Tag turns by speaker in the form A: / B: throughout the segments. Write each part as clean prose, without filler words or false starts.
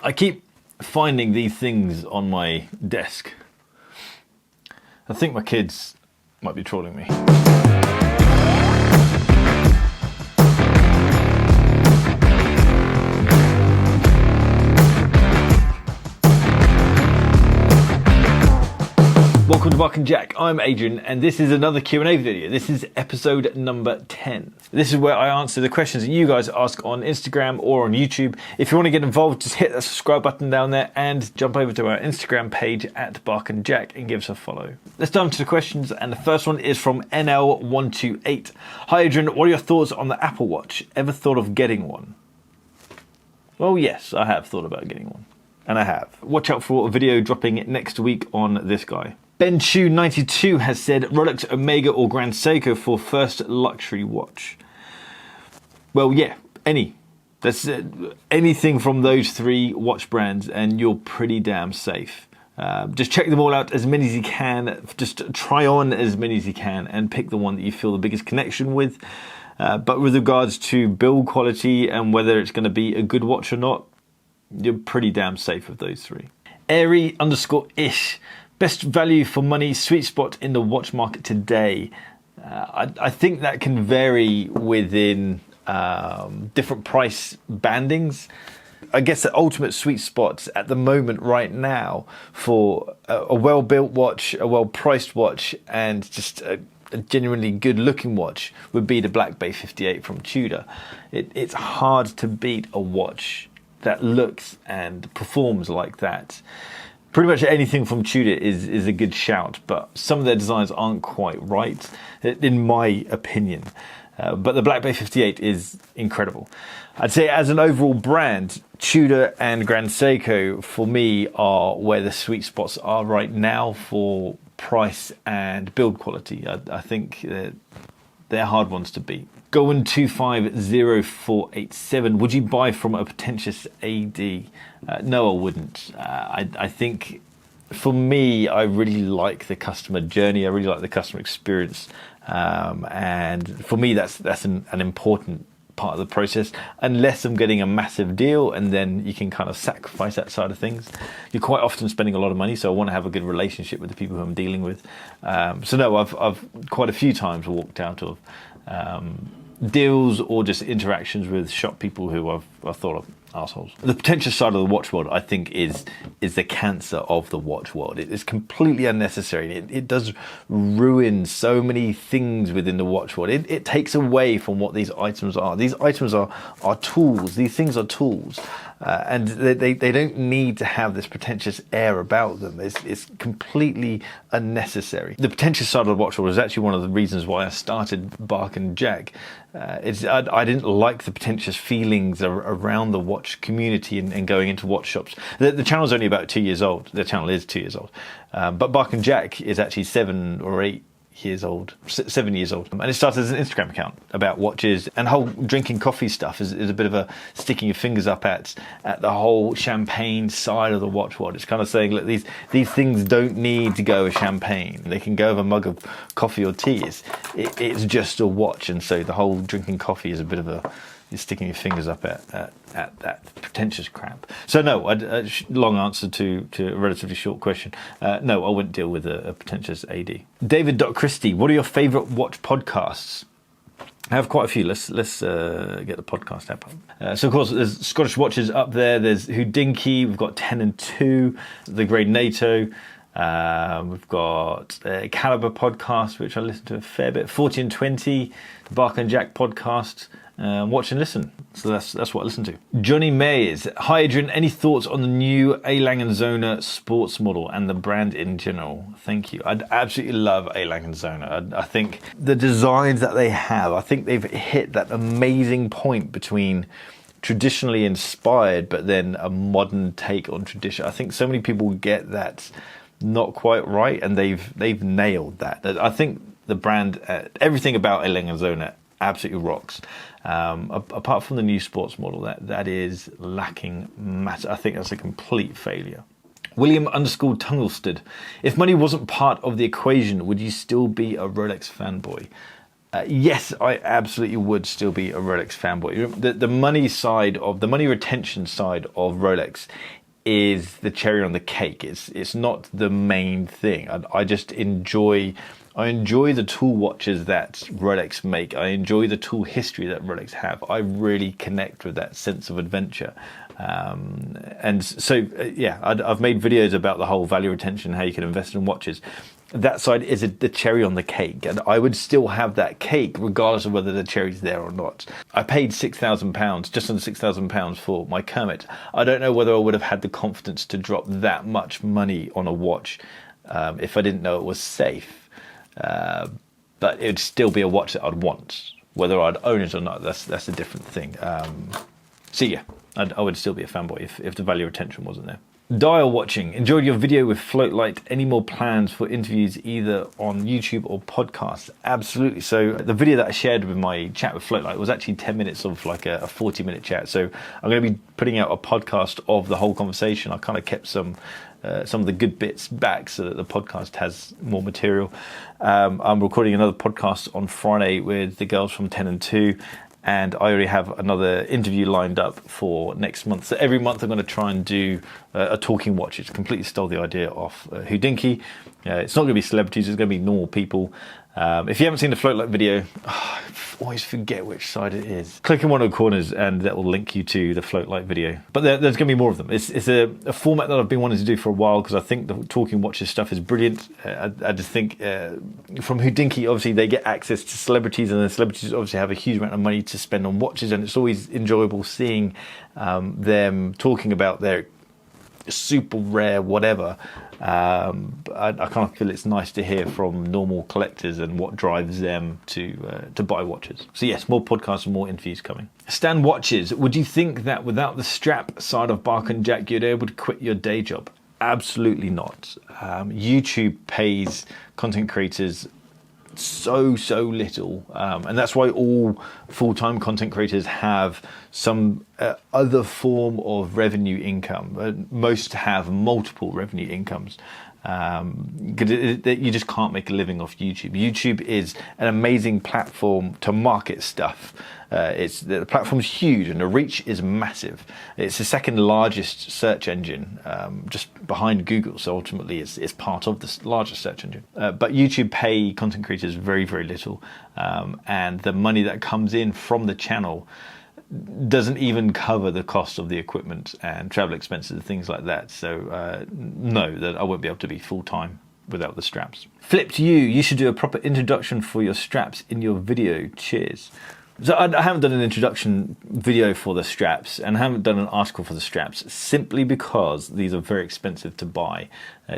A: I keep finding these things on my desk. I think my kids might be trolling me. Welcome to Bark and Jack. I'm Adrian, and this is another Q&A video. This is episode number 10. This is where I answer the questions that you guys ask on Instagram or on YouTube. If you want to get involved, just hit that subscribe button down there and jump over to our Instagram page at Bark and Jack and give us a follow. Let's dive into the questions, and the first one is from NL128. Hi Adrian, what are your thoughts on the Apple Watch? Ever thought of getting one? Well, yes, I have thought about getting one. And I have. Watch out for a video dropping next week on this guy. BenChew92 has said Rolex Omega or Grand Seiko for first luxury watch. Well, yeah, any. That's anything from those three watch brands and you're pretty damn safe. Just check them all out as many as you can. Just try on as many as you can and pick the one that you feel the biggest connection with. But with regards to build quality and whether it's going to be a good watch or not, you're pretty damn safe with those three. Airy_ish. Best value for money sweet spot in the watch market today. I think that can vary within different price bandings. I guess the ultimate sweet spot at the moment right now for a well-built watch, a well-priced watch, and just a genuinely good-looking watch would be the Black Bay 58 from Tudor. It's hard to beat a watch that looks and performs like that. Pretty much anything from Tudor is a good shout, but some of their designs aren't quite right, in my opinion. But the Black Bay 58 is incredible. I'd say as an overall brand, Tudor and Grand Seiko, for me, are where the sweet spots are right now for price and build quality. I think they're hard ones to beat. Going250487, would you buy from a Pretentious AD? No, I wouldn't. I think for me, I really like the customer journey. I really like the customer experience. And for me, that's an important part of the process. Unless I'm getting a massive deal and then you can kind of sacrifice that side of things. You're quite often spending a lot of money, so I want to have a good relationship with the people who I'm dealing with. So no, I've quite a few times walked out of deals or just interactions with shop people who I've thought of assholes. The pretentious side of the watch world, I think, is the cancer of the watch world. It is completely unnecessary. It does ruin so many things within the watch world. It takes away from what these items are. These items are tools. These things are tools. And they don't need to have this pretentious air about them. It's completely unnecessary. The pretentious side of the watch world is actually one of the reasons why I started Bark and Jack. I didn't like the pretentious feelings around the watch community and going into watch shops. The channel's only about 2 years old. The channel is 2 years old. But Bark and Jack is actually 7 or 8 years old, 7 years old. And it started as an Instagram account about watches, and whole drinking coffee stuff is a bit of a sticking your fingers up at the whole champagne side of the watch world. It's kind of saying, look, these things don't need to go with champagne. They can go with a mug of coffee or tea. It's just a watch. And so the whole drinking coffee is a bit of you're sticking your fingers up at that pretentious crap. So no, a long answer to a relatively short question. No, I wouldn't deal with a pretentious AD. David.Christie, what are your favourite watch podcasts? I have quite a few. Let's get the podcast app up. So of course there's Scottish Watches up there. There's Houdinki. We've got 10 and 2. The Grey NATO. We've got Caliber podcast, which I listen to a fair bit. 40 and 20. The Bark and Jack podcast. Watch and listen. So that's what I listen to. Johnny Mays. Hi Adrian, any thoughts on the new A. Lange & Söhne sports model and the brand in general? Thank you. I absolutely love A. Lange & Söhne. I think the designs that they have, I think they've hit that amazing point between traditionally inspired but then a modern take on tradition. I think so many people get that not quite right, and they've nailed that. I think the brand, everything about A. Lange & Söhne absolutely rocks. Apart from the new sports model, that is lacking massive. I think that's a complete failure. William_Tunglestead. If money wasn't part of the equation, would you still be a Rolex fanboy? Yes, I absolutely would still be a Rolex fanboy. The money retention side of Rolex is the cherry on the cake. It's not the main thing. I just enjoy the tool watches that Rolex make. I enjoy the tool history that Rolex have. I really connect with that sense of adventure. And so, yeah, I've made videos about the whole value retention, how you can invest in watches. That side is the cherry on the cake, and I would still have that cake regardless of whether the cherry's there or not. I paid £6,000, just under £6,000 for my Kermit. I don't know whether I would have had the confidence to drop that much money on a watch if I didn't know it was safe. But it'd still be a watch that I'd want. Whether I'd own it or not, that's a different thing. So yeah, I would still be a fanboy if the value retention wasn't there. Dial watching. Enjoyed your video with Floatlight. Any more plans for interviews either on YouTube or podcasts? Absolutely. So the video that I shared with my chat with Floatlight was actually 10 minutes of like a 40-minute chat. So I'm going to be putting out a podcast of the whole conversation. I kind of kept some of the good bits back so that the podcast has more material. I'm recording another podcast on Friday with the girls from 10 and 2. And I already have another interview lined up for next month. So every month I'm going to try and do a talking watch. It's completely stole the idea off Houdinki. It's not going to be celebrities. It's going to be normal people. If you haven't seen the Floatlight video, I always forget which side it is. Click in one of the corners and that will link you to the Floatlight video. But there's going to be more of them. It's a format that I've been wanting to do for a while because I think the talking watches stuff is brilliant. I just think from Houdinki, obviously they get access to celebrities, and the celebrities obviously have a huge amount of money to spend on watches, and it's always enjoyable seeing them talking about their super rare whatever. I kind of feel it's nice to hear from normal collectors and what drives them to buy watches. So yes, more podcasts and more interviews coming. Stan watches. Would you think that without the strap side of Bark and Jack, you'd be able to quit your day job? Absolutely not. YouTube pays content creators so little, and that's why all full-time content creators have some other form of revenue income. Most have multiple revenue incomes. You just can't make a living off YouTube. YouTube is an amazing platform to market stuff. The platform's huge and the reach is massive. It's the second largest search engine, just behind Google. So ultimately, it's part of the largest search engine. But YouTube pay content creators very little, and the money that comes in from the channel doesn't even cover the cost of the equipment and travel expenses and things like that. So no, that I won't be able to be full-time without the straps. Flip to you. You should do a proper introduction for your straps in your video. Cheers. So I haven't done an introduction video for the straps, and I haven't done an article for the straps simply because these are very expensive to buy.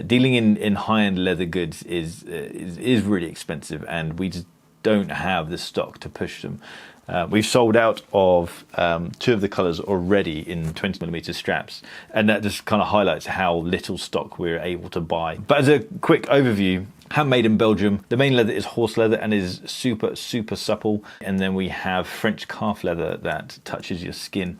A: Dealing in high-end leather goods is really expensive, and we just don't have the stock to push them. We've sold out of 2 of the colours already in 20mm straps, and that just kind of highlights how little stock we're able to buy. But as a quick overview, handmade in Belgium. The main leather is horse leather and is super supple, and then we have French calf leather that touches your skin.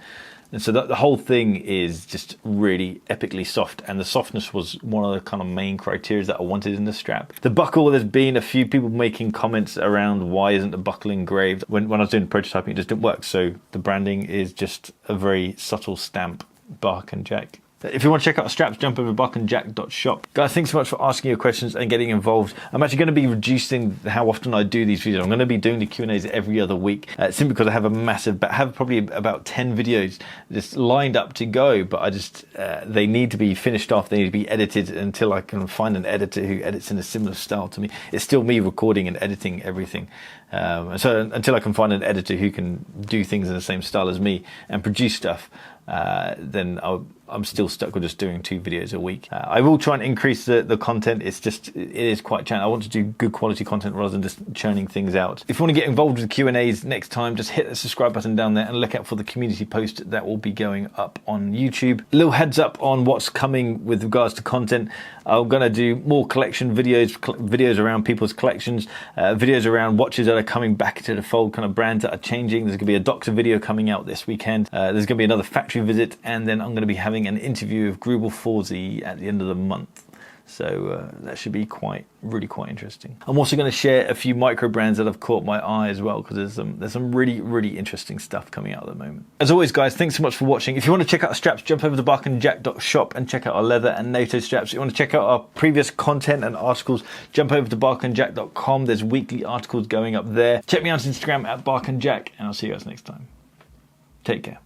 A: And so the whole thing is just really epically soft, and the softness was one of the kind of main criteria that I wanted in the strap. The buckle, there's been a few people making comments around why isn't the buckle engraved. When I was doing prototyping, it just didn't work. So the branding is just a very subtle stamp, Bark and Jack. If you want to check out the straps, jump over to barkandjack.shop. Guys, thanks so much for asking your questions and getting involved. I'm actually going to be reducing how often I do these videos. I'm going to be doing the Q&As every other week, simply because I have have probably about 10 videos just lined up to go, but I just, they need to be finished off. They need to be edited until I can find an editor who edits in a similar style to me. It's still me recording and editing everything. So until I can find an editor who can do things in the same style as me and produce stuff, then I'm still stuck with just doing 2 videos a week. I will try and increase the content. It is quite challenging. I want to do good quality content rather than just churning things out. If you want to get involved with the Q&As next time, just hit the subscribe button down there and look out for the community post that will be going up on YouTube. A little heads up on what's coming with regards to content. I'm going to do more collection videos around people's collections, videos around watches that are coming back into the fold, kind of brands that are changing. There's going to be a doctor video coming out this weekend. There's going to be another factory visit, and then I'm going to be having an interview with Grubel Forsey at the end of the month. So that should be really quite interesting. I'm also going to share a few micro brands that have caught my eye as well, because there's some really interesting stuff coming out at the moment. As always, guys, thanks so much for watching. If you want to check out our straps, jump over to barkandjack.shop and check out our leather and NATO straps. If you want to check out our previous content and articles, jump over to barkandjack.com. There's weekly articles going up there. Check me out on Instagram at barkandjack, and I'll see you guys next time. Take care.